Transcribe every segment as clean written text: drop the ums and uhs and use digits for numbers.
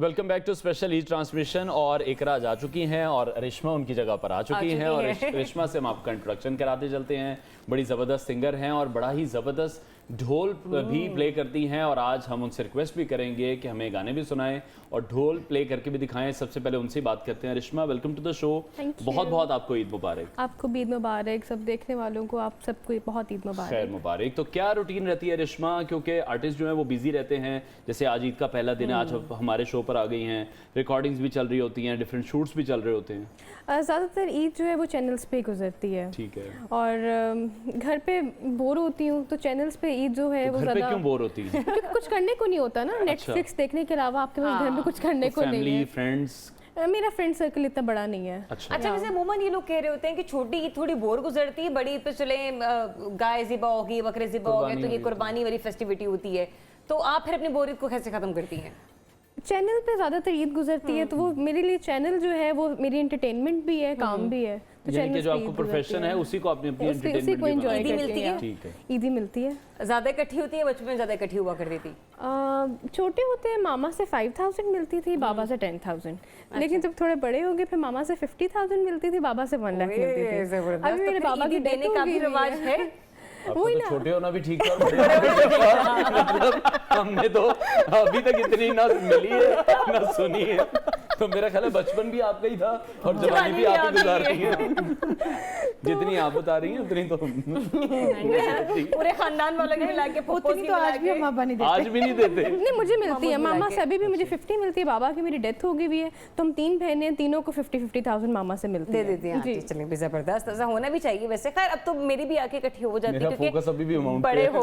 Welcome back to special Eid transmission. और इकरा जा चुकी हैं और रिश्मा उनकी जगह पर आ चुकी हैं और रिश्मा से हम आपका इंट्रोडक्शन कराते चलते हैं। बड़ी ज़बरदस्त सिंगर हैं और बड़ा ही ज़बरदस्त ढोल भी प्ले करती हैं और आज हम उनसे रिक्वेस्ट भी करेंगे कि हमें गाने भी सुनाएं और ढोल प्ले करके भी दिखाएं। सबसे पहले उनसे बात करते हैं। Rishma, welcome to the show. बहुत बहुत आपको ईद मुबारक। आपको भी ईद मुबारक, सब देखने वालों को आप सबको बहुत ईद मुबारक। खैर मुबारक। तो क्या रूटीन रहती है रिश्मा, क्योंकि आर्टिस्ट जो है वो बिजी रहते हैं, जैसे आज ईद का पहला दिन है, आज हमारे शो पर आ गई हैं, रिकॉर्डिंग्स भी चल रही होती हैं, डिफरेंट शूट्स भी चल रहे होते हैं। ज़्यादातर ईद जो है वो चैनल्स पे गुजरती है। ठीक है। और घर पे बोर होती हूँ तो चैनल्स पे ईद जो है तो वो घर पे क्यों बोर होती है? क्योंकि कुछ करने को नहीं होता ना, नेटफ्लिक्स देखने के अलावा आपके पास घर में कुछ करने को नहीं फैमिली है। फ्रेंड्स? मेरा फ्रेंड सर्कल इतना बड़ा नहीं है। अच्छा वैसे अमूमन ये लोग कह रहे होते हैं कि छोटी ईद थोड़ी बोर गुजरती है, बड़ी पे चले गाय ज़िबा होगी, बकरे ज़िबा हो गए, तो ये कुर्बानी वाली फेस्टिविटी होती है। तो आप फिर अपनी बोर ईद को कैसे खत्म करती हैं? चैनल पे ज़्यादातर ईद गुजरती है तो वो मेरे लिए चैनल जो है वो मेरी एंटरटेनमेंट भी है, काम भी है। तो यानी कि चैनल्स जो पे आपको ईद प्रोफेशन है उसी को अपनी अपनी उसी एंटरटेनमेंट को एंजॉय ईदी मिलती है। ठीक है। ईदी मिलती है। ज़्यादा इकट्ठी होती है, बचपन में ज़्यादा इकट्ठी हुआ करती थी? छोटे होते हैं मामा से 5000 मिलती थी, बाबा से 10,000। लेकिन जब थोड़े बड़े हो गए फिर मामा से 50,000 मिलती थी, बाबा से 1 लाख मिलती थी। अभी मेरे बाबा की देने का भी रिवाज है। वही तो छोटे होना भी ठीक है। मतलब हमने तो अभी तक इतनी ना मिली है ना सुनी है, तो मेरा ख्याल है बचपन भी आपका ही था और जवानी भी आप ही गुजार रही है। जितनी आप बता रही हैं उतनी तो पूरे खानदान वालों के मिला के उतनी तो आज भी हम मामा नहीं देते। आज भी नहीं देते। नहीं, मुझे मिलती है मामा से, अभी भी मुझे 50 मिलती है। बाबा की मेरी डेथ हो गई हुई है तो हम 3 बहनें हैं, तीनों को 50,000 मामा से मिलती दे है। देती हैं। चलिए भी जबरदस्त, ऐसा होना भी चाहिए। वैसे खैर अब तो मेरी भी आंखें इकट्ठी हो जाती है फोकस अभी भी अमाउंट बड़े हो।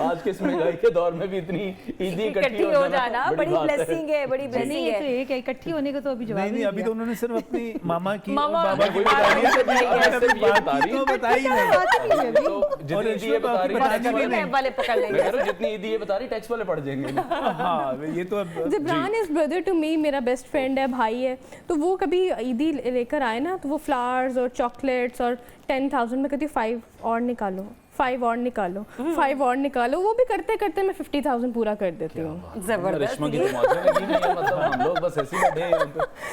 आज के इस महंगाई के दौर में भी इतनी ईदी इकट्ठी हो जाना बड़ी ब्लेसिंग है, बड़ी ब्लेसिंग है। तो एक इकट्ठी होने का तो अभी जवाब नहीं, अभी तो उन्होंने सिर्फ अपनी मामा की मामा और बाबा की की बताई तो बताई नहीं। तो जितनी ईदी ये बता रही है वाले पकड़ लेंगे। जितनी ईदी ये बता रही टैक्स वाले पड़ जाएंगे। हाँ, ये तो Jibran is brother to me, मेरा बेस्ट फ्रेंड है, भाई है। तो वो कभी ईदी लेकर आए ना तो वो फ्लावर्स और चॉकलेट्स और 10,000 में कहती 5 और निकालो, 5 और निकालो, 5 और निकालो। वो भी करते करते मैं 50,000 पूरा कर देती हूँ। जबरदस्त। रिश्मा की तो मौज लगी नहीं है, मतलब हम लोग बस ऐसे ही बैठे हैं,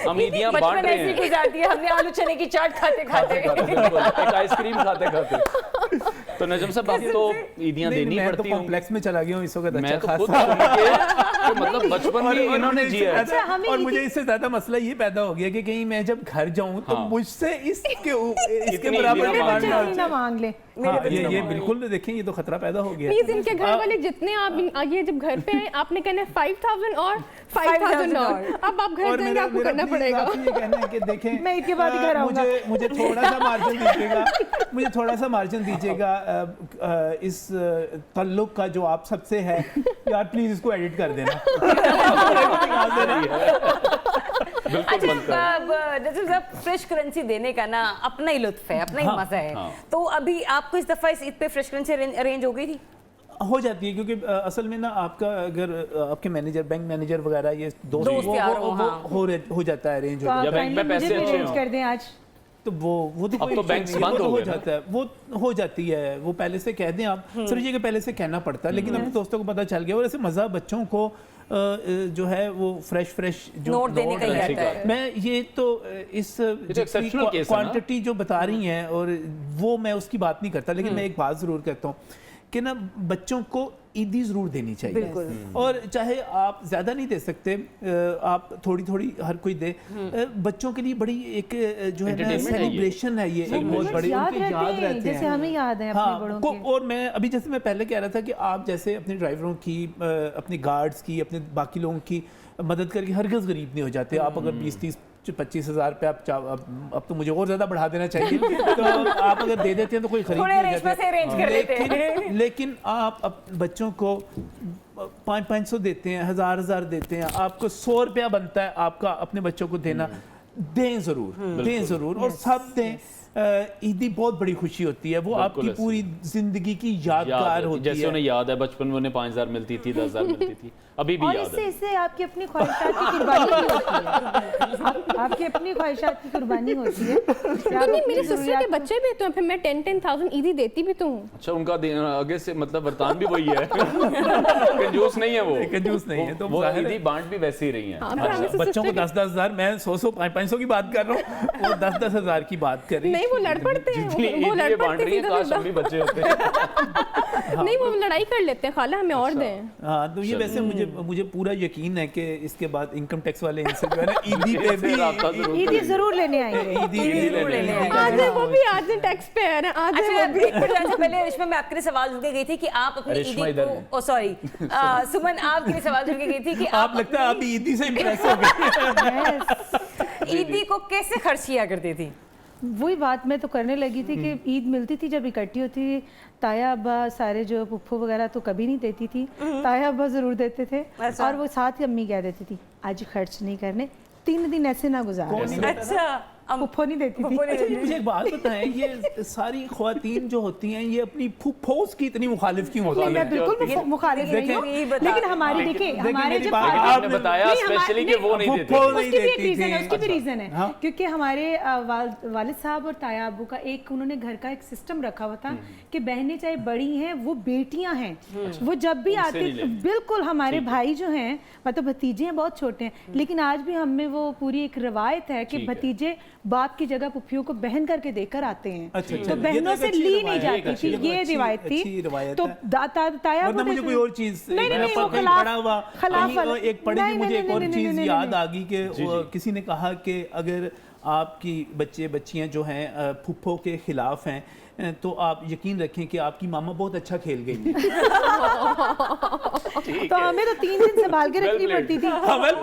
हम ईदियां बांट बचपन रहे ऐसी हैं। गुजारती है, हमने आलू चने की चाट खाते खाते एक आइसक्रीम खाते खाते। तो नजम साहब आपको तो ईदियां देनी पड़ती हैं। कॉम्प्लेक्स में चला गया हूँ इस वक्त। मैं अच्छा तो खुद खासा सुन के तो मतलब बचपन भी इन्होंने जिया है। और मुझे इससे ज्यादा मसला ये पैदा हो गया कि कहीं मैं जब घर जाऊं तो मुझसे इसके बराबर ना मांग ले। ये बिल्कुल देखें, ये तो खतरा पैदा हो गया। प्लीज इनके घर वाले जितने आप ये जब घर पे आए आपने कहना 5,000 और 5,000 और। अब आप घर जाएंगे आपको करना पड़ेगा। ये कहना है कि देखें मैं इसके बाद घर आऊंगा। मुझे थोड़ा सा मार्जिन दीजिएगा, मुझे थोड़ा सा मार्जिन दीजिएगा इस तल्लुक का जो आप सबसे है। यार प्लीज इसको एडिट कर देना। अच्छा, फ्रेश करेंसी देने का ना अपना ही लुत्फ है, अपना ही मजा है। तो अभी आपको इस दफा इस ईद पे फ्रेश करेंसी अरेंज हो गई थी? हो जाती है क्योंकि असल में ना आपका अगर आपके मैनेजर, बैंक मैनेजर वगैरह, ये दोस्त हो जाता है अरेंज तो बैंक में पैसे अच्छे कर दें आज तो वो तो अब तो बैंक बंद हो जाता है, वो हो जाती है। वो पहले से कह दें आप, सिर्फ ये कि पहले से कहना पड़ता है, लेकिन अब दोस्तों को पता चल गया। और ऐसे मजा बच्चों को जो है वो फ्रेश जो नोट देने का ही आता है। मैं ये तो इस क्वांटिटी जो बता रही हैं और वो मैं उसकी बात नहीं करता, लेकिन मैं एक बात जरूर कहता हूँ कि ना बच्चों को ईदी जरूर देनी चाहिए। और चाहे आप ज्यादा नहीं दे सकते, आप थोड़ी थोड़ी हर कोई दे। बच्चों के लिए बड़ी एक जो है ना सेलिब्रेशन है, ये बहुत बड़ी उनके याद रहते हैं, जैसे हमें याद है अपने बड़ों के। और मैं अभी जैसे मैं पहले कह रहा था कि आप जैसे अपने ड्राइवरों की, अपने गार्ड्स की, अपने बाकी लोगों की मदद करके हरगिज़ गरीब नहीं हो जाते। आप अगर 20-30-25 हज़ार पे अब तो मुझे और ज्यादा बढ़ा देना चाहिए तो आप अगर दे देते हैं तो कोई खरीद नहीं जाता। लेकिन आप बच्चों को 500 देते हैं, 1000 देते हैं, आपको 100 रुपया बनता है आपका अपने बच्चों को देना। दें जरूर और सब दें। ईदी बहुत बड़ी खुशी होती है, वो बिल्कुल आपकी ऐसे। पूरी जिंदगी की यादगार होती जैसे है। उन्हें याद है बचपन में उन्हें 5,000 मिलती थी, 10,000 मिलती थी, अभी भी और याद इससे है। इससे आपकी अपनी ख्वाहिशात की कुर्बानी भी होती है। आपकी अपनी ख्वाहिशात की कुर्बानी होती है कि आप नहीं अपनी मेरे सिस्टर के ज़रूरियात बच्चे भी तो हैं, फिर मैं 10,000 ईदी देती भी तो हूँ। अच्छा, उनका आगे से मतलब वर्तान भी वही है। कंजूस नहीं है वो, कंजूस नहीं है, तो वो जाहिर है। ईदी बांट भी वैसे ही रही हैं। हाँ, फिर हमें से बच्चों को sister के- 10-10 हज़ार, मैं 100-100 500 की बात कर रहा हूँ, वो 10-10 हज़ार की बात कर रही नहीं वो लड़ पड़ते हैं, जितनी वो लड़ ईदी बांट पड़ते रही है, हैं काश सीधा हम भी बच्चे होते। नहीं वो लड़ाई कर लेते हैं, खाला हमें और दें। हाँ, तो ये वैसे मुझे पूरा यकीन है कि इसके बाद इनकम टैक्स वाले इनसे जो है ना ईदी पे भी राब्ता जरूर ईदी जरूर लेने आएंगे। ईदी जरूर लेने आएंगे। आधे वो भी आधे टैक्स पे है ना, आधे अच्छा, वो भी। एक मिनट से पहले रिश्मा मैं आपके लिए सवाल जुड़ के गई थी कि आप अपनी रिश्मा ईदी इधर को, ओ सॉरी सुमन आपके लिए सवाल जुड़ के गई थी कि आप लगता है अभी ईदी से इम्प्रेस हो गए। ईदी को कैसे खर्च किया करती थी? वही बात मैं तो करने लगी थी कि ईद मिलती थी जब इकट्ठी होती थी, ताया अब्बा सारे जो पुप्पो वगैरह तो कभी नहीं देती थी, ताया अब्बा ज़रूर देते थे। अच्छा। और वो साथ ही अम्मी कह देती थी आज खर्च नहीं करने, 3 दिन ऐसे ना गुजारे। अच्छा, पुप्पो नहीं देती थी। पुप्पो नहीं अच्छा, मुझे एक बात बताएं, ये सारी ख्वातीन जो होती हैं ये अपनी फुफ्फोस की इतनी मुखालिफ क्यों होती नहीं, मैं हैं? बिल्कुल मुखालिफ नहीं हूँ, यही बता लेकिन रहे हमारी देखिए हमारे मेरी जो बात- फादर- आपने बताया नहीं, स्पेशली कि वो नहीं देते। वो थे। नहीं उसकी भी एक देती रीजन है, थी। उसकी भी रीजन है, हाँ। क्योंकि हमारे वालिद साहब और ताया अब्बू का एक उन्होंने घर का एक सिस्टम रखा हुआ था कि बहनें चाहे बड़ी हैं वो बेटियां हैं, वो जब भी आती relate। बिल्कुल हमारे भाई जो हैं मतलब भतीजे हैं बहुत छोटे हैं, लेकिन आज भी हम में वो पूरी एक रवायत है कि ठीक है। भतीजे बाप की जगह पुप्पियों को बहन करके देकर आते हैं, अच्छा, अच्छा, तो ये बहनों एक से अच्छी ली नहीं रिवायत है, जाती अच्छी- थी, ये अच्छी- रिवायत अच्छी थी। रिवायत तो है। ताया वरना वो मुझे कोई और चीज नहीं, नहीं, वो कहीं खिलाफ- पढ़ा हुआ खिलाफ कहीं वाला- एक पढ़ी थी, नहीं, मुझे नहीं, एक और नहीं, चीज नहीं, याद नहीं, आ गई कि किसी ने कहा कि अगर आपकी बच्चे बच्चियां जो हैं फुफ्फो के खिलाफ हैं तो आप यकीन रखें कि आपकी मामा बहुत अच्छा खेल गई। तो हमें तो 3 दिन संभाल के रखनी पड़ती थी। वेल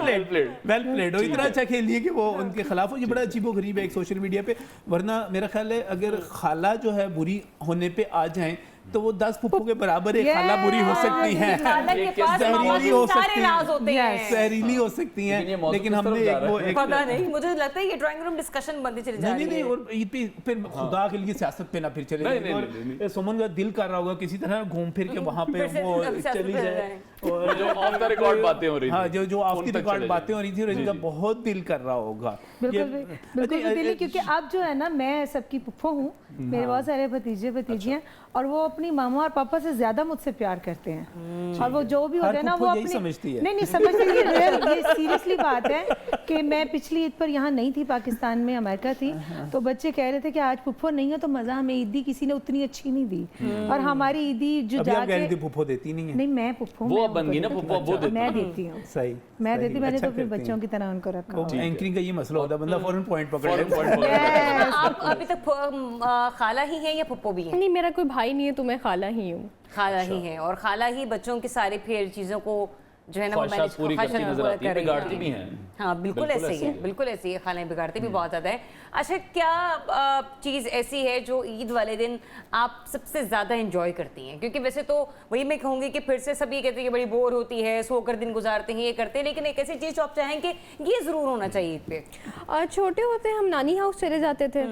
प्लेड, इतना अच्छा खेल लिया कि वो उनके खिलाफ हो। ये बड़ा अजीबो गरीब है एक सोशल मीडिया पे, वरना मेरा ख्याल है अगर खाला जो है बुरी होने पे आ जाए तो वो 10 फुफ्फो के बराबर एक खाला बुरी हो सकती है, खाला के पास मामा जहरीली के हो सारे सकती राज होते हैं, हैं। जहरीली हो सकती लेकिन ये हैं, मौजूद लेकिन किस हमने तरफ जा एक रहा वो है? एक पता नहीं, मुझे लगता है ये ड्राइंग रूम डिस्कशन बनती चली जा नहीं रही नहीं, है। और ईद पे फिर खुदा के लिए सियासत पे ना फिर चले नहीं, जाएंगे, नहीं, और सुमन का दिल कर रहा होगा किसी तरह घूम फिर के वहाँ पे फिर से वो अब सियासत चली पे जाए, जाए। और जो ऑफ द रिकॉर्ड बातें हो रही थी, हाँ, जो ऑफ उन द तक रिकॉर्ड चले बातें जाए। हो रही थी और जी, इनका जी। बहुत दिल कर रहा होगा। बिल्कुल ये- बिल्कुल अच्छा, दिल्ली, क्योंकि अब जो है ना मैं सबकी पुप्पो हूँ, मेरे बहुत सारे भतीजे भतीजियाँ, और वो अपनी मामा और पापा से ज्यादा मुझसे प्यार करते हैं, और वो जो भी हर होता है ना वो पुप्पो यही अपने समझती है। नहीं समझती है, ये सीरियसली बात है कि मैं पिछली ईद पर यहाँ नहीं थी, पाकिस्तान में अमेरिका थी, तो बच्चे कह रहे थे कि आज पुप्पो नहीं है तो मजा हमें ईदी किसी ने उतनी अच्छी नहीं दी, और हमारी ईदी जो अभी आप कह रही थी जाके फुफ्फो देती नहीं है। नहीं मैं पुप्पो वो मैं अब बन गई ना उनको फुफ्फो, वो देती मैं हैं। देती हूँ, सही मैं सही, देती, मैंने अच्छा तो फिर करती बच्चों हैं। की तरह उनको रखा वो हुआ है। एंकरिंग का ये मसला होता है, बंदा फौरन पॉइंट पकड़ फौरन लेता है। पॉइंट पकड़ लेते हैं। आप अभी तक खाला ही हैं या पुप्पो भी हैं? नहीं मेरा कोई भाई नहीं है तो मैं खाला ही हूँ। खाला ही हैं, और खाला ही बच्चों की सारी फिर चीजों को जो है ना वो ख्वाहिशात मैनेज पूरी करती नजर आती है, कर रही बिगाड़ती हैं। भी हैं। हाँ बिल्कुल ऐसे ही है, बिल्कुल ऐसी है, खाने बिगाड़ती भी बहुत ज़्यादा है। अच्छा, क्या चीज़ ऐसी है जो ईद वाले दिन आप सबसे ज़्यादा इंजॉय करती हैं? क्योंकि वैसे तो वही मैं कहूँगी कि फिर से सभी कहते हैं कि बड़ी बोर होती है, सोकर दिन गुजारते हैं, ये करते हैं, लेकिन एक ऐसी चीज़ जो आप चाहें कि ये ज़रूर होना चाहिए ईद पे। छोटे होते हम नानी हाउस चले जाते थे,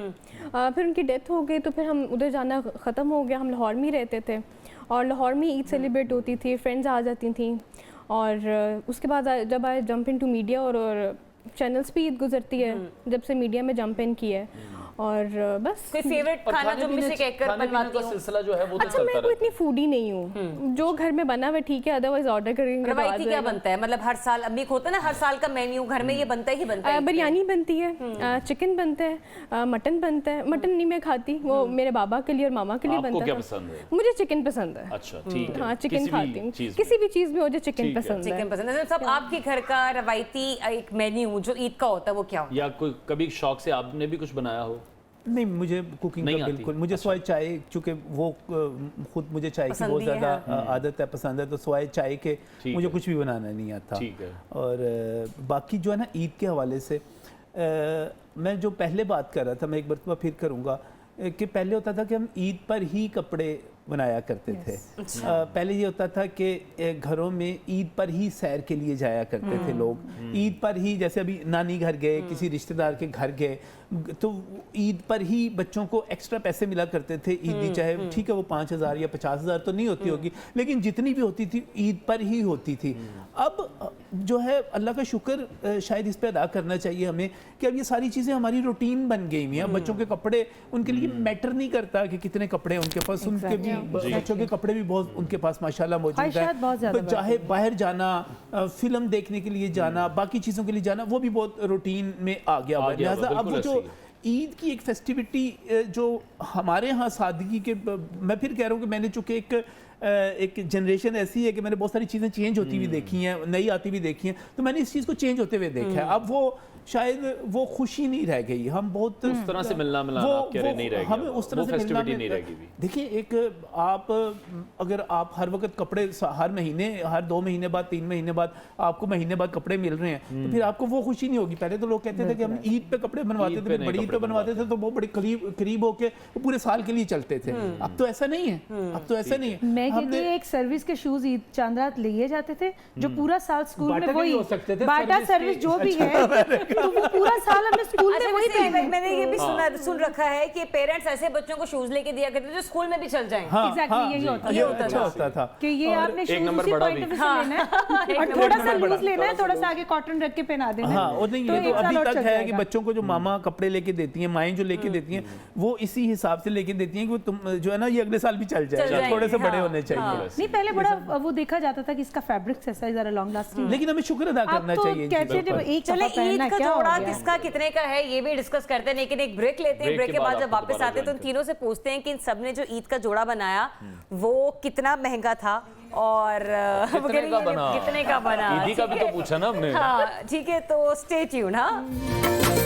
फिर उनकी डेथ हो गई तो फिर हम उधर जाना ख़त्म हो गया, हम लाहौर में ही रहते थे, और लाहौर में ईद सेलिब्रेट होती थी, फ्रेंड्स आ जाती थी, और उसके बाद जब I jump in to media, और चैनल्स पे ईद गुजरती है जब से मीडिया में जंप इन की है, और बस। कोई फेवरेट और खाना खाने जो पीने- मिसे कहकर खाने पीने बनवाती का हूँ? सिलसिला जो है वो तो अच्छा चलता मैं कोई रहता इतनी फूडी नहीं हूँ, जो घर में बना हुआ ठीक है, अदरवाइज ऑर्डर करेंगे तो आ रवायती क्या जाएगा। बनता है? मतलब हर साल अभी होता है ना, हर साल का मेन्यू घर में ये बनता ही बनता है। बिरयानी बनती है, चिकन बनता है, मटन बनता है। मटन नहीं मैं खाती, वो मेरे बाबा के लिए और मामा के लिए आपको बनता क्या था। पसंद है? मुझे चिकन पसंद है। अच्छा, ठीक है। हाँ चिकन किसी भी खाती हूँ, चीज़ में। किसी भी चीज़ में मुझे चिकन ठीक है। पसंद है। चिकन पसंद है। सब आपके घर का रवायती एक मेन्यू जो ईद का होता है वो क्या होता है? या कोई कभी शौक से आपने भी कुछ बनाया हो? नहीं, मुझे कुकिंग नहीं का आती? बिल्कुल, मुझे सवाए चाय, चूँकि वो खुद मुझे चाय की पसंद बहुत भी है, ज़्यादा आदत है, पसंद है, तो सवाए चाय के ठीक मुझे है। कुछ भी बनाना नहीं आता। ठीक है। और बाकी जो है ना ईद के हवाले से मैं जो पहले बात कर रहा था, मैं एक मरतबा फिर करूँगा कि पहले होता था कि हम ईद पर ही कपड़े बनाया करते थे। पहले ये होता था कि घरों में ईद पर ही सैर के लिए जाया करते थे लोग। ईद पर ही, जैसे अभी नानी घर गए, किसी रिश्तेदार के घर गए, तो ईद पर ही बच्चों को एक्स्ट्रा पैसे मिला करते थे ईदी, चाहे ठीक है वो 5,000 या 50,000 तो नहीं होती होगी, लेकिन जितनी भी होती थी ईद पर ही होती थी। अब जो है अल्लाह का शुक्र शायद इस पे अदा करना चाहिए हमें कि अब ये सारी चीज़ें हमारी रूटीन बन गई हुई हैं। बच्चों के कपड़े उनके लिए मैटर नहीं करता कि कितने कपड़े उनके पास, उनके भी बच्चों के कपड़े भी बहुत उनके पास माशाल्लाह मौजूद है। चाहे बाहर जाना, फिल्म देखने के लिए जाना, बाकी चीज़ों के लिए जाना, वो भी बहुत रूटीन में आ गया हुआ है। लिहाजा अब वो जो ईद की एक फेस्टिविटी जो हमारे यहाँ सादगी के, मैं फिर कह रहा हूँ कि मैंने चूँकि एक जनरेशन ऐसी है कि मैंने बहुत सारी चीज़ें चेंज होती हुई देखी हैं, नई आती हुई देखी हैं, तो मैंने इस चीज़ को चेंज होते हुए देखा है। अब वो शायद वो खुशी नहीं रह गई, हम बहुत उस तरह से मिलना मिलाना नहीं रह गया, हमें उस तरह से फेस्टिविटी नहीं रह गई। देखिए, एक आप अगर आप हर वक्त कपड़े हर महीने, हर 2 महीने बाद, 3 महीने बाद आपको महीने बाद कपड़े मिल रहे हैं, तो फिर आपको वो खुशी नहीं होगी। पहले तो लोग कहते थे कि हम ईद पे कपड़े बनवाते थे, बड़ी ईद पे बनवाते थे, तो वो बड़े करीब होके वो पूरे साल के लिए चलते थे। अब तो ऐसा नहीं है, अब तो ऐसा नहीं है। मैं कहती हूँ एक सर्विस के शूज ईद चांद रात लिए जाते थे जो पूरा साल स्कूल में वही हो सकते थे, बाटा सर्विस जो भी है, तो वो पूरा साल हमने स्कूल में वही पहने। मैंने ये भी सुन रखा है कि पेरेंट्स ऐसे बच्चों को शूज लेके दिया करते थे जो स्कूल में भी चल जाएं। एग्जैक्टली यही होता था कि ये आपने शूज उसी पॉइंट ऑफ व्यू से लेना है और थोड़ा सा लूज लेना है, थोड़ा सा आगे कॉटन रख के पहना देना है। हाँ, और नहीं, ये तो अभी तक है कि बच्चों को जो मामा कपड़े लेके देती हैं, माएँ जो लेके देती हैं, वो इसी हिसाब से लेके देती हैं कि तुम जो है ना ये अगले साल भी चल जाएगा, थोड़े से बड़े होने चाहिए। नहीं, पहले बड़ा वो देखा जाता था कि इसका फैब्रिक ऐसा जरा लॉन्ग लास्टिंग, लेकिन हमें शुक्र अदा करना चाहिए। चले ईद का जोड़ा किसका कितने का है ये भी डिस्कस करते हैं, लेकिन एक ब्रेक लेते हैं। ब्रेक के बाद जब वापस आते हैं तो इन तीनों से पूछते हैं कि इन सब ने जो ईद का जोड़ा बनाया वो कितना महंगा था और कितने का बना। ईदी का भी तो पूछा ना हमने। हाँ ठीक है, तो स्टे ट्यून। हाँ।